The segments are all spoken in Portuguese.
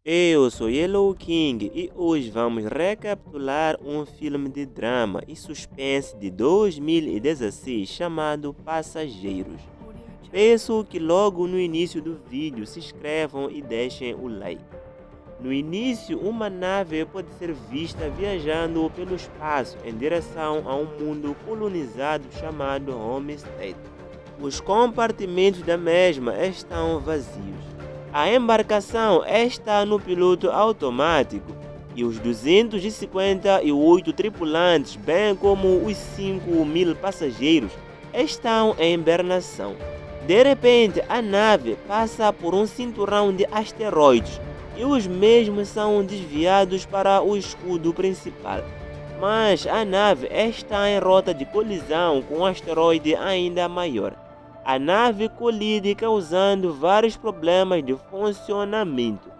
Eu sou Yellow King e hoje vamos recapitular um filme de drama e suspense de 2016 chamado Passageiros. Peço que logo no início do vídeo se inscrevam e deixem o like. No início, uma nave pode ser vista viajando pelo espaço em direção a um mundo colonizado chamado Homestead. Os compartimentos da mesma estão vazios. A embarcação está no piloto automático e os 258 tripulantes, bem como os 5.000 passageiros, estão em hibernação. De repente, a nave passa por um cinturão de asteroides e os mesmos são desviados para o escudo principal. Mas a nave está em rota de colisão com um asteroide ainda maior. A nave colide causando vários problemas de funcionamento,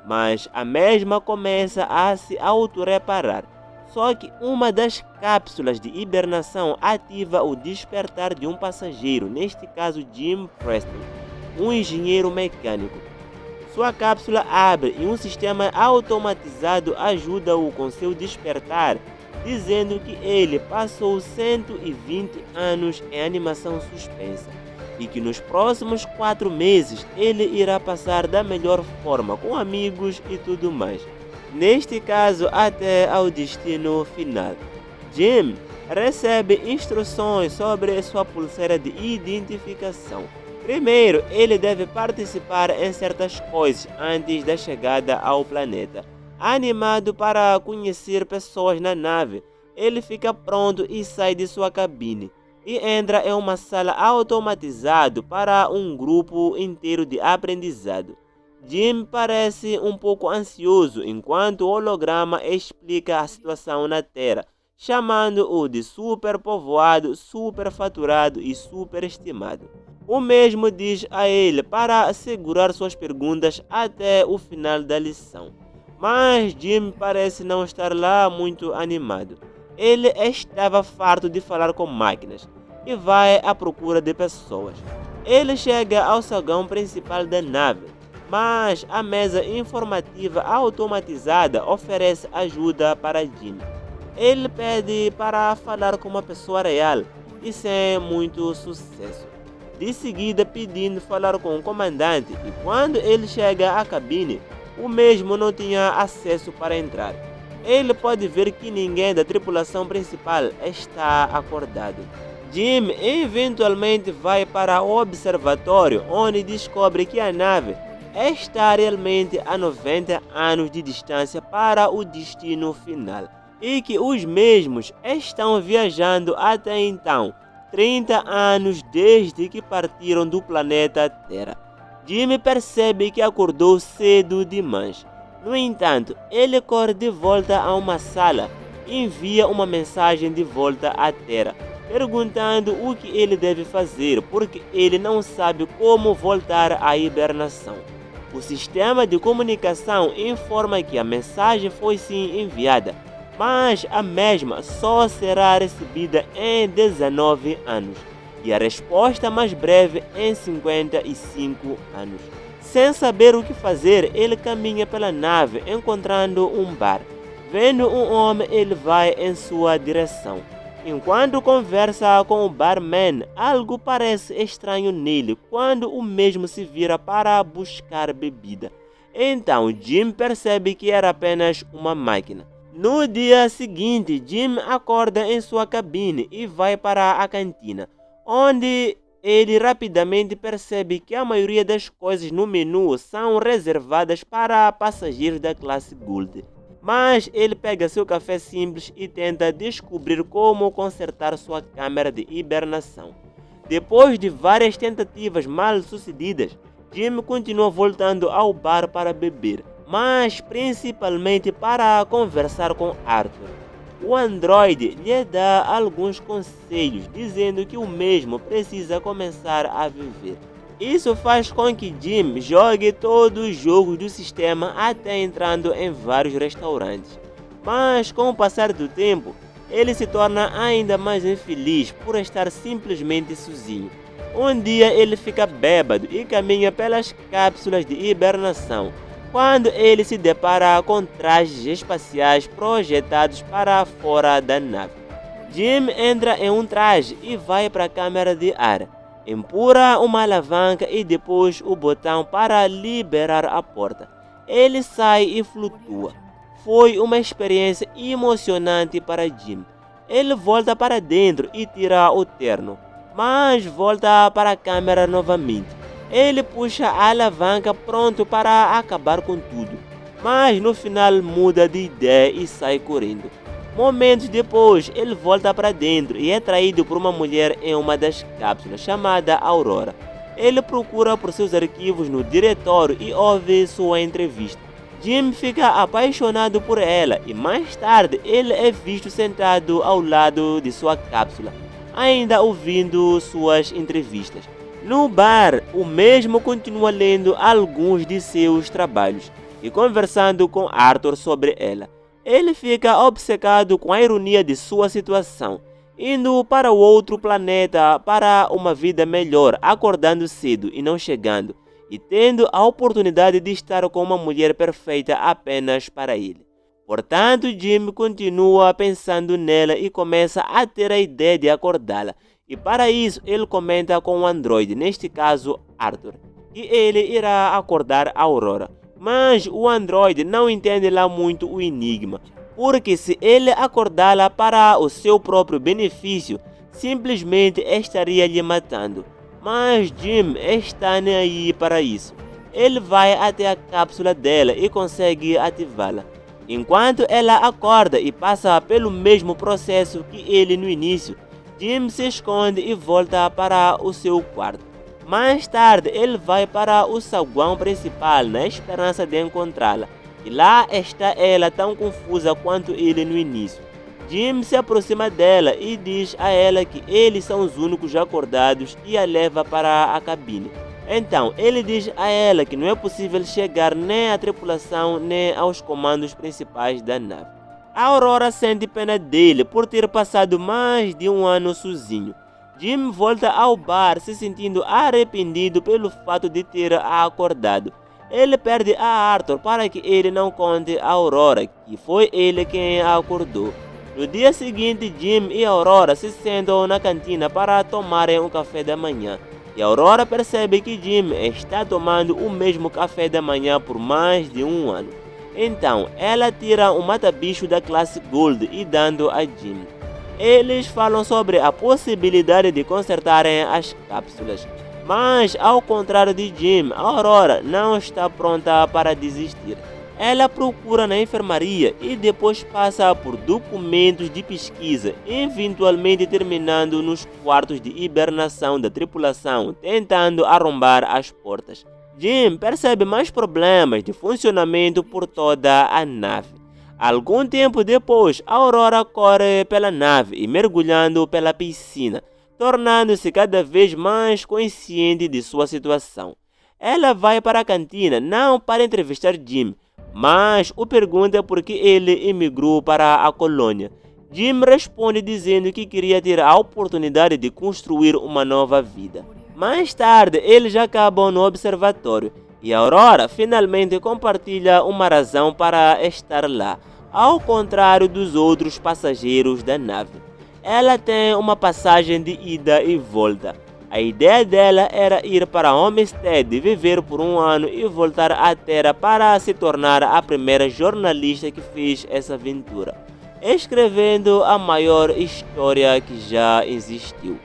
mas a mesma começa a se autorreparar. Só que uma das cápsulas de hibernação ativa o despertar de um passageiro, neste caso Jim Preston, um engenheiro mecânico. Sua cápsula abre e um sistema automatizado ajuda-o com seu despertar, dizendo que ele passou 120 anos em animação suspensa e que nos próximos 4 meses ele irá passar da melhor forma com amigos e tudo mais. Neste caso, até ao destino final. Jim recebe instruções sobre sua pulseira de identificação. Primeiro, ele deve participar em certas coisas antes da chegada ao planeta. Animado para conhecer pessoas na nave, ele fica pronto e sai de sua cabine e entra em uma sala automatizada para um grupo inteiro de aprendizado. Jim parece um pouco ansioso enquanto o holograma explica a situação na Terra, chamando-o de superpovoado, superfaturado e superestimado. O mesmo diz a ele para segurar suas perguntas até o final da lição. Mas Jim parece não estar lá muito animado. Ele estava farto de falar com máquinas e vai à procura de pessoas. Ele chega ao saguão principal da nave, mas a mesa informativa automatizada oferece ajuda para Jim. Ele pede para falar com uma pessoa real e sem muito sucesso. De seguida pedindo falar com o comandante e quando ele chega à cabine, o mesmo não tinha acesso para entrar. Ele pode ver que ninguém da tripulação principal está acordado. Jim eventualmente vai para o observatório, onde descobre que a nave está realmente a 90 anos de distância para o destino final e que os mesmos estão viajando até então, 30 anos desde que partiram do planeta Terra. Jim percebe que acordou cedo demais. No entanto, ele corre de volta a uma sala e envia uma mensagem de volta à Terra, perguntando o que ele deve fazer, porque ele não sabe como voltar à hibernação. O sistema de comunicação informa que a mensagem foi sim enviada, mas a mesma só será recebida em 19 anos e a resposta mais breve em 55 anos. Sem saber o que fazer, ele caminha pela nave encontrando um bar. Vendo um homem, ele vai em sua direção. Enquanto conversa com o barman, algo parece estranho nele quando o mesmo se vira para buscar bebida. Então Jim percebe que era apenas uma máquina. No dia seguinte, Jim acorda em sua cabine e vai para a cantina, onde ele rapidamente percebe que a maioria das coisas no menu são reservadas para passageiros da classe Gold. Mas ele pega seu café simples e tenta descobrir como consertar sua câmera de hibernação. Depois de várias tentativas mal sucedidas, Jim continua voltando ao bar para beber, mas principalmente para conversar com Arthur. O androide lhe dá alguns conselhos, dizendo que o mesmo precisa começar a viver. Isso faz com que Jim jogue todos os jogos do sistema até entrando em vários restaurantes. Mas com o passar do tempo, ele se torna ainda mais infeliz por estar simplesmente sozinho. Um dia ele fica bêbado e caminha pelas cápsulas de hibernação, quando ele se depara com trajes espaciais projetados para fora da nave. Jim entra em um traje e vai para a câmara de ar. Empurra uma alavanca e depois o botão para liberar a porta. Ele sai e flutua. Foi uma experiência emocionante para Jim. Ele volta para dentro e tira o terno, mas volta para a câmera novamente. Ele puxa a alavanca pronto para acabar com tudo, mas no final muda de ideia e sai correndo. Momentos depois, ele volta para dentro e é traído por uma mulher em uma das cápsulas, chamada Aurora. Ele procura por seus arquivos no diretório e ouve sua entrevista. Jim fica apaixonado por ela e mais tarde ele é visto sentado ao lado de sua cápsula, ainda ouvindo suas entrevistas. No bar, o mesmo continua lendo alguns de seus trabalhos e conversando com Arthur sobre ela. Ele fica obcecado com a ironia de sua situação, indo para o outro planeta para uma vida melhor, acordando cedo e não chegando, e tendo a oportunidade de estar com uma mulher perfeita apenas para ele. Portanto, Jim continua pensando nela e começa a ter a ideia de acordá-la. E para isso, ele comenta com o androide, neste caso Arthur, que ele irá acordar a Aurora. Mas o androide não entende lá muito o enigma, porque se ele acordá-la para o seu próprio benefício, simplesmente estaria lhe matando. Mas Jim está nem aí para isso. Ele vai até a cápsula dela e consegue ativá-la. Enquanto ela acorda e passa pelo mesmo processo que ele no início, Jim se esconde e volta para o seu quarto. Mais tarde, ele vai para o saguão principal na esperança de encontrá-la. E lá está ela tão confusa quanto ele no início. Jim se aproxima dela e diz a ela que eles são os únicos acordados e a leva para a cabine. Então, ele diz a ela que não é possível chegar nem à tripulação nem aos comandos principais da nave. A Aurora sente pena dele por ter passado mais de um ano sozinho. Jim volta ao bar se sentindo arrependido pelo fato de ter a acordado. Ele pede a Arthur para que ele não conte a Aurora que foi ele quem a acordou. No dia seguinte, Jim e Aurora se sentam na cantina para tomarem um café da manhã. E Aurora percebe que Jim está tomando o mesmo café da manhã por mais de um ano. Então, ela tira um mata-bicho da classe Gold e dando a Jim. Eles falam sobre a possibilidade de consertarem as cápsulas. Mas, ao contrário de Jim, a Aurora não está pronta para desistir. Ela procura na enfermaria e depois passa por documentos de pesquisa, eventualmente terminando nos quartos de hibernação da tripulação, tentando arrombar as portas. Jim percebe mais problemas de funcionamento por toda a nave. Algum tempo depois, a Aurora corre pela nave e mergulhando pela piscina, tornando-se cada vez mais consciente de sua situação. Ela vai para a cantina não para entrevistar Jim, mas o pergunta por que ele emigrou para a colônia. Jim responde dizendo que queria ter a oportunidade de construir uma nova vida. Mais tarde, eles acabam no observatório e a Aurora finalmente compartilha uma razão para estar lá, ao contrário dos outros passageiros da nave. Ela tem uma passagem de ida e volta. A ideia dela era ir para Homestead, viver por um ano e voltar à Terra para se tornar a primeira jornalista que fez essa aventura, escrevendo a maior história que já existiu.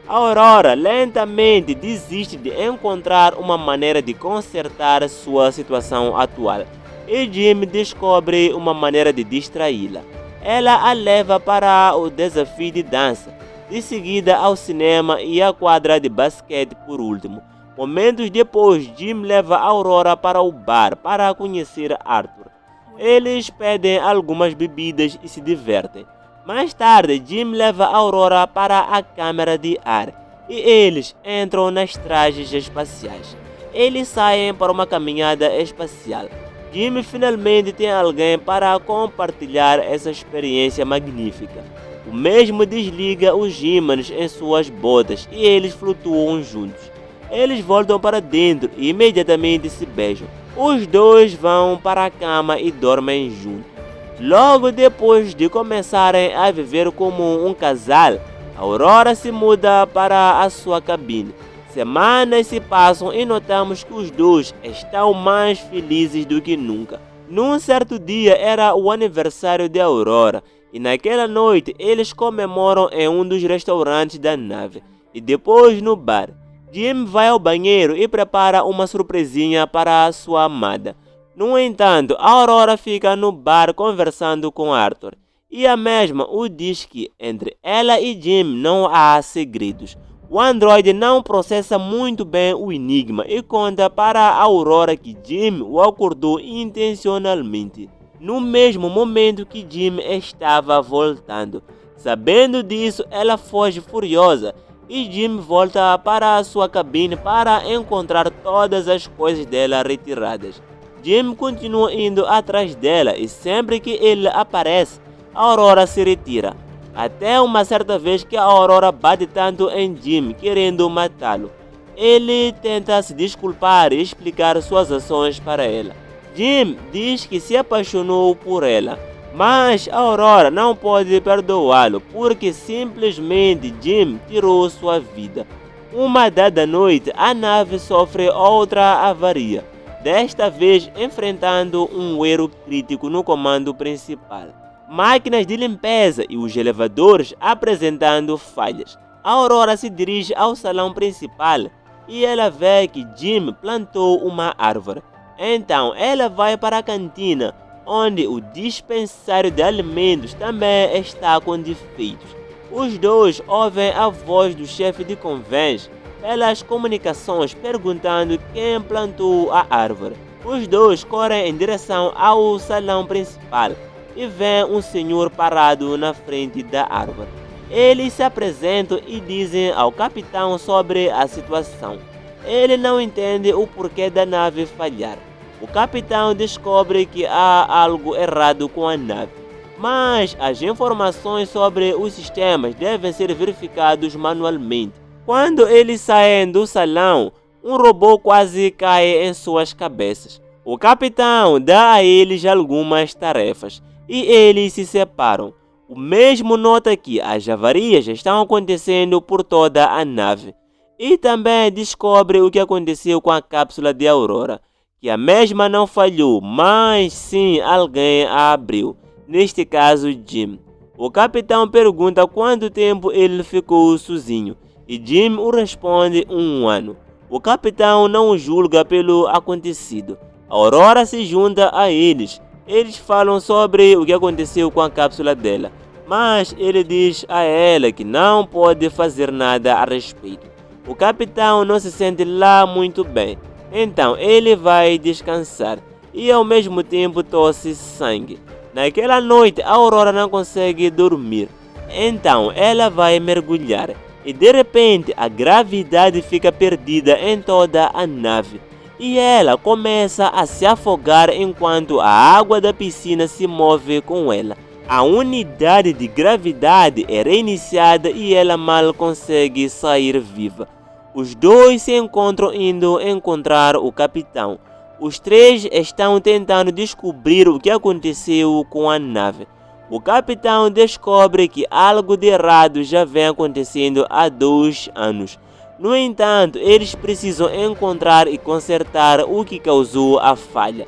A Aurora lentamente desiste de encontrar uma maneira de consertar sua situação atual e Jim descobre uma maneira de distraí-la. Ela a leva para o desafio de dança, de seguida ao cinema e à quadra de basquete por último. Momentos depois, Jim leva a Aurora para o bar para conhecer Arthur. Eles pedem algumas bebidas e se divertem. Mais tarde, Jim leva a Aurora para a câmara de ar e eles entram nas trajes espaciais. Eles saem para uma caminhada espacial. Jim finalmente tem alguém para compartilhar essa experiência magnífica. O mesmo desliga os ímãs em suas botas e eles flutuam juntos. Eles voltam para dentro e imediatamente se beijam. Os dois vão para a cama e dormem juntos. Logo depois de começarem a viver como um casal, Aurora se muda para a sua cabine. Semanas se passam e notamos que os dois estão mais felizes do que nunca. Num certo dia era o aniversário de Aurora e naquela noite eles comemoram em um dos restaurantes da nave e depois no bar. Jim vai ao banheiro e prepara uma surpresinha para a sua amada. No entanto, Aurora fica no bar conversando com Arthur e a mesma o diz que entre ela e Jim não há segredos. O androide não processa muito bem o enigma e conta para a Aurora que Jim o acordou intencionalmente, no mesmo momento que Jim estava voltando. Sabendo disso, ela foge furiosa e Jim volta para a sua cabine para encontrar todas as coisas dela retiradas. Jim continua indo atrás dela e sempre que ele aparece, a Aurora se retira. Até uma certa vez que a Aurora bate tanto em Jim, querendo matá-lo. Ele tenta se desculpar e explicar suas ações para ela. Jim diz que se apaixonou por ela, mas a Aurora não pode perdoá-lo porque simplesmente Jim tirou sua vida. Uma dada noite, a nave sofre outra avaria, desta vez enfrentando um erro crítico no comando principal. Máquinas de limpeza e os elevadores apresentando falhas. A Aurora se dirige ao salão principal e ela vê que Jim plantou uma árvore. Então ela vai para a cantina, onde o dispensário de alimentos também está com defeitos. Os dois ouvem a voz do chefe de convés pelas comunicações perguntando quem plantou a árvore. Os dois correm em direção ao salão principal e vê um senhor parado na frente da árvore. Eles se apresentam e dizem ao capitão sobre a situação. Ele não entende o porquê da nave falhar. O capitão descobre que há algo errado com a nave, mas as informações sobre os sistemas devem ser verificados manualmente. Quando eles saem do salão, um robô quase cai em suas cabeças. O capitão dá a eles algumas tarefas e eles se separam. O mesmo nota que as avarias estão acontecendo por toda a nave. E também descobre o que aconteceu com a cápsula de Aurora, que a mesma não falhou, mas sim alguém a abriu, neste caso Jim. O capitão pergunta quanto tempo ele ficou sozinho e Jim o responde 1 ano. O capitão não o julga pelo acontecido. Aurora se junta a eles. Eles falam sobre o que aconteceu com a cápsula dela, mas ele diz a ela que não pode fazer nada a respeito. O capitão não se sente lá muito bem, então ele vai descansar e ao mesmo tempo tosse sangue. Naquela noite, a Aurora não consegue dormir, então ela vai mergulhar e de repente a gravidade fica perdida em toda a nave. E ela começa a se afogar enquanto a água da piscina se move com ela. A unidade de gravidade é reiniciada e ela mal consegue sair viva. Os dois se encontram indo encontrar o capitão. Os três estão tentando descobrir o que aconteceu com a nave. O capitão descobre que algo de errado já vem acontecendo há 2 anos. No entanto, eles precisam encontrar e consertar o que causou a falha.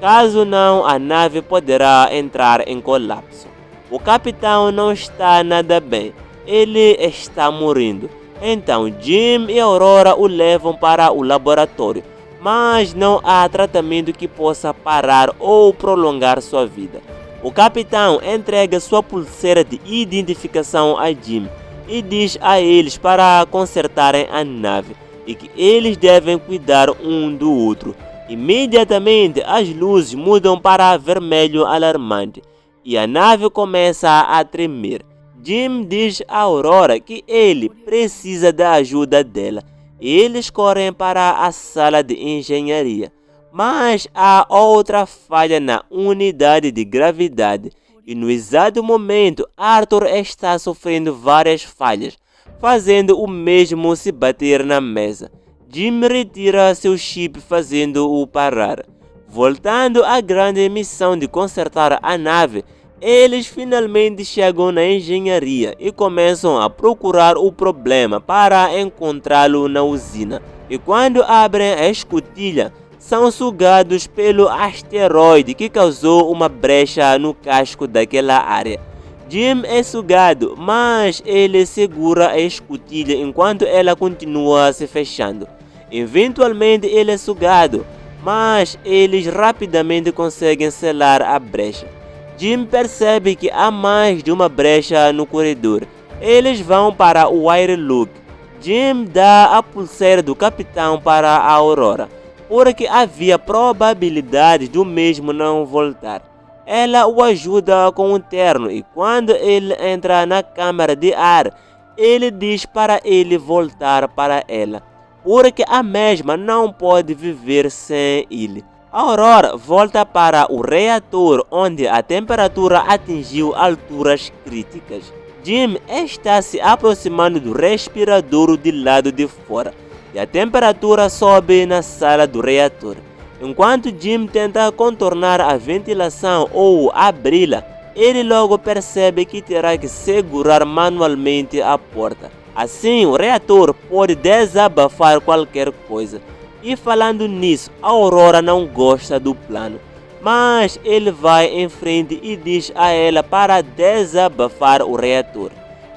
Caso não, a nave poderá entrar em colapso. O capitão não está nada bem. Ele está morrendo. Então, Jim e Aurora o levam para o laboratório, mas não há tratamento que possa parar ou prolongar sua vida. O capitão entrega sua pulseira de identificação a Jim e diz a eles para consertarem a nave e que eles devem cuidar um do outro. Imediatamente as luzes mudam para vermelho alarmante e a nave começa a tremer. Jim diz a Aurora que ele precisa da ajuda dela. Eles correm para a sala de engenharia, mas há outra falha na unidade de gravidade. E no exato momento, Arthur está sofrendo várias falhas, fazendo o mesmo se bater na mesa. Jim retira seu chip fazendo-o parar, Voltando à grande missão de consertar a nave, eles finalmente chegam na engenharia e começam a procurar o problema para encontrá-lo na usina. E quando abrem a escotilha, são sugados pelo asteroide que causou uma brecha no casco daquela área. Jim é sugado, mas ele segura a escotilha enquanto ela continua se fechando. Eventualmente ele é sugado, mas eles rapidamente conseguem selar a brecha. Jim percebe que há mais de uma brecha no corredor. Eles vão para o Air Lock. Jim dá a pulseira do capitão para a Aurora, porque havia probabilidade do mesmo não voltar. Ela o ajuda com um terno e quando ele entra na câmara de ar, ele diz para ele voltar para ela, porque a mesma não pode viver sem ele. A Aurora volta para o reator, onde a temperatura atingiu alturas críticas. Jim está se aproximando do respirador do lado de fora e a temperatura sobe na sala do reator. Enquanto Jim tenta contornar a ventilação ou abri-la, ele logo percebe que terá que segurar manualmente a porta. Assim, o reator pode desabafar qualquer coisa. E falando nisso, a Aurora não gosta do plano, mas ele vai em frente e diz a ela para desabafar o reator.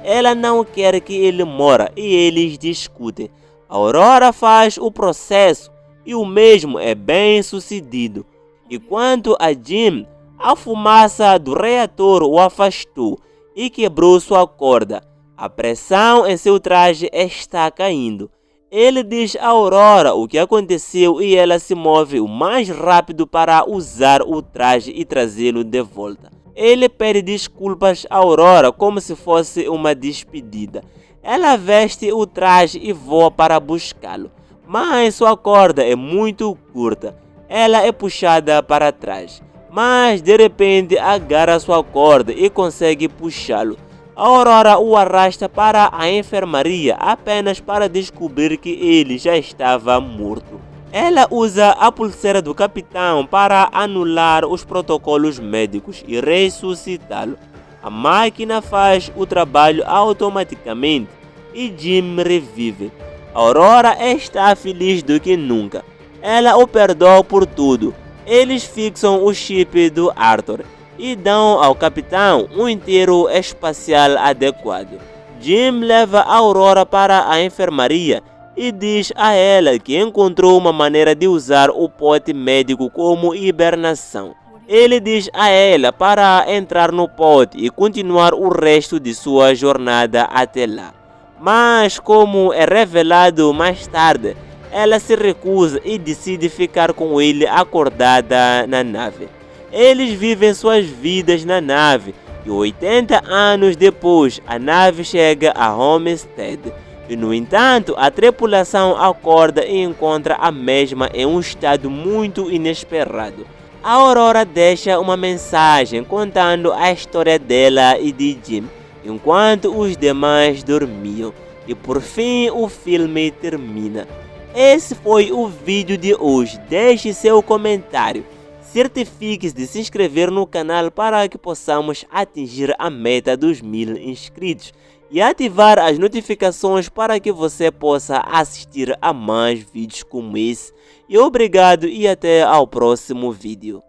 Ela não quer que ele morra e eles discutem. A Aurora faz o processo e o mesmo é bem sucedido. E quanto a Jim, a fumaça do reator o afastou e quebrou sua corda. A pressão em seu traje está caindo. Ele diz a Aurora o que aconteceu e ela se move o mais rápido para usar o traje e trazê-lo de volta. Ele pede desculpas a Aurora como se fosse uma despedida. Ela veste o traje e voa para buscá-lo, mas sua corda é muito curta. Ela é puxada para trás, mas de repente agarra sua corda e consegue puxá-lo. A Aurora o arrasta para a enfermaria apenas para descobrir que ele já estava morto. Ela usa a pulseira do capitão para anular os protocolos médicos e ressuscitá-lo. A máquina faz o trabalho automaticamente e Jim revive. A Aurora está feliz do que nunca. Ela o perdoa por tudo. Eles fixam o chip do Arthur e dão ao capitão um inteiro espacial adequado. Jim leva a Aurora para a enfermaria e diz a ela que encontrou uma maneira de usar o pote médico como hibernação. Ele diz a ela para entrar no pote e continuar o resto de sua jornada até lá. Mas, como é revelado mais tarde, ela se recusa e decide ficar com ele acordada na nave. Eles vivem suas vidas na nave e 80 anos depois a nave chega a Homestead. E no entanto, a tripulação acorda e encontra a mesma em um estado muito inesperado. A Aurora deixa uma mensagem contando a história dela e de Jim, enquanto os demais dormiam. E por fim o filme termina. Esse foi o vídeo de hoje. Deixe seu comentário. Certifique-se de se inscrever no canal para que possamos atingir a meta dos 1000 inscritos e ativar as notificações para que você possa assistir a mais vídeos como esse. E obrigado e até ao próximo vídeo.